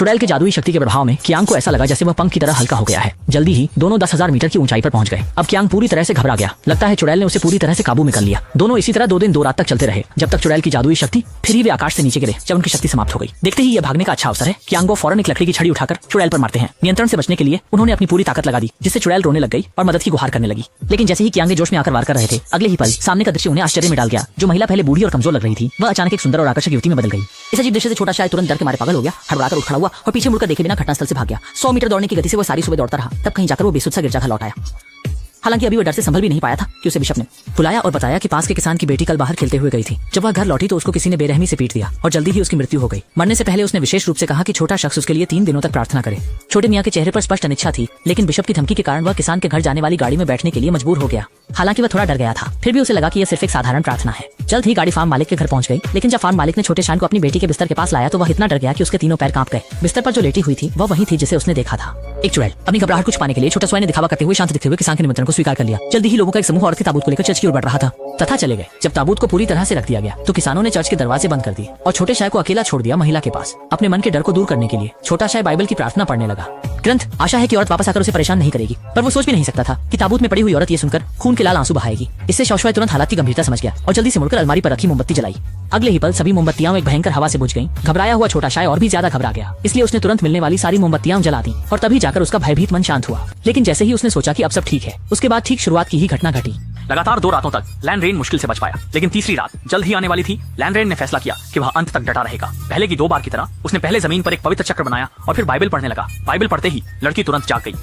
चुड़ैल के जादुई शक्ति के प्रभाव में कियांग को ऐसा लगा जैसे वह पंख की तरह हल्का हो गया है। जल्दी ही दोनों 10,000 मीटर की ऊंचाई पर पहुंच गए। अब कियांग पूरी तरह से घबरा गया। लगता है चुड़ैल ने उसे पूरी तरह से काबू में कर लिया। दोनों इसी तरह 2 दिन 2 रात तक चलते रहे, जब तक चुड़ैल की जादुई शक्ति फिर ही वे आकाश से नीचे गिरे। जब उनकी शक्ति समाप्त हो गई, देखते ही यह भागने का अच्छा अवसर है। कियांग वो फौरन एक लकड़ी की छड़ी उठाकर चुड़ैल पर मारते हैं। नियंत्रण से बचने के लिए उन्होंने अपनी पूरी ताकत लगा दी, जिससे चुड़ैल रोने लग गई और मदद की गुहार करने लगी। लेकिन जैसे ही कियांग जोश में आकर वार कर रहे थे, अगले ही पल सामने का दृश्य उन्हें आश्चर्य में डाल गया। जो महिला पहले बूढ़ी और कमजोर लग रही थी, वह अचानक एक सुंदर और आकर्षक युवती में बदल गई। इस अजीब दृश्य से छोटा शायद तुरंत डर के मारे पागल हो गया, हड़बड़ाकर उठ खड़ा हुआ और पीछे मुड़कर देखे बिना घटनास्थल से भाग गया। 100 मीटर दौड़ने की गति से वो सारी सुबह दौड़ता रहा। तब कहीं जाकर वो बेसुध सा गिरजाघर लौट आया। हालांकि अभी वो डर से संभल भी नहीं पाया था कि उसे बिशप ने बुलाया और बताया कि पास के किसान की बेटी कल बाहर खेलते हुए गई थी। जब वह घर लौटी तो उसको किसी ने बेरहमी से पीट दिया और जल्दी ही उसकी मृत्यु हो गई। मरने से पहले उसने विशेष रूप से कहा कि छोटा शख्स उसके लिए 3 दिनों तक प्रार्थना करे। छोटे मियां के चेहरे पर स्पष्ट अनिच्छा थी, लेकिन बिशप की धमकी के कारण वह किसान के घर जाने वाली गाड़ी में बैठने के लिए मजबूर हो गया। हालांकि वह थोड़ा डर गया था, फिर भी उसे लगा कि यह सिर्फ एक साधारण प्रार्थना है। जल्द ही गाड़ी फार्म मालिक के घर पहुंच गई, लेकिन जब फार्म मालिक ने छोटे शान को अपनी बेटी के बिस्तर के पास लाया तो वह इतना डर गया कि उसके तीनों पैर कांप गए। बिस्तर पर जो लेटी हुई थी वह वही थी जिसे उसने देखा था। एक चुड़ैल अपनी घबराहट को छुपाने के लिए छोटा स्वयं ने दिखावा करते हुए शांत दिखते हुए किसान के निमंत्रण को स्वीकार कर लिया। जल्दी ही लोगों का एक समूह औरत के ताबूत को लेकर चर्च की ओर बढ़ रहा था तथा चले गए। जब ताबूत को पूरी तरह से रख दिया गया तो किसानों ने चर्च के दरवाजे बंद कर दिए और छोटे शाय को अकेला छोड़ दिया महिला के पास। अपने मन के डर को दूर करने के लिए छोटा शाय बाइबल की प्रार्थना पढ़ने लगा। ग्रंथ आशा है कि औरत वापस आकर उसे परेशान नहीं करेगी, पर वो सोच भी नहीं सकता था कि ताबूत में पड़ी हुई औरत ये सुनकर खून के लाल आंसू बहाएगी। इससे शौशवाय तुरंत हालात की गंभीरता समझ गया और जल्दी से मुड़कर अलमारी पर रखी मोमबत्ती जलाई। अगले ही पल सभी मोमबत्तियां एक भयंकर हवा से बुझ गईं। घबराया हुआ छोटा शाय और भी ज्यादा घबरा गया, इसलिए उसने तुरंत मिलने वाली सारी मोमबत्तियां जला दी और तभी जाकर उसका भयभीत मन शांत हुआ। लेकिन जैसे ही उसने सोचा कि अब सब ठीक है, उसके बाद ठीक शुरुआत की ही घटना घटी। लगातार 2 रातों तक लैंड्रेन मुश्किल से बच पाया, लेकिन तीसरी रात जल्द ही आने वाली थी। लैंड्रेन ने फैसला किया कि वह अंत तक डटा रहेगा। पहले की 2 बार की तरह उसने पहले जमीन पर एक पवित्र चक्र बनाया और फिर बाइबल पढ़ने लगा। बाइबल पढ़ते ही लड़की तुरंत जाग गई।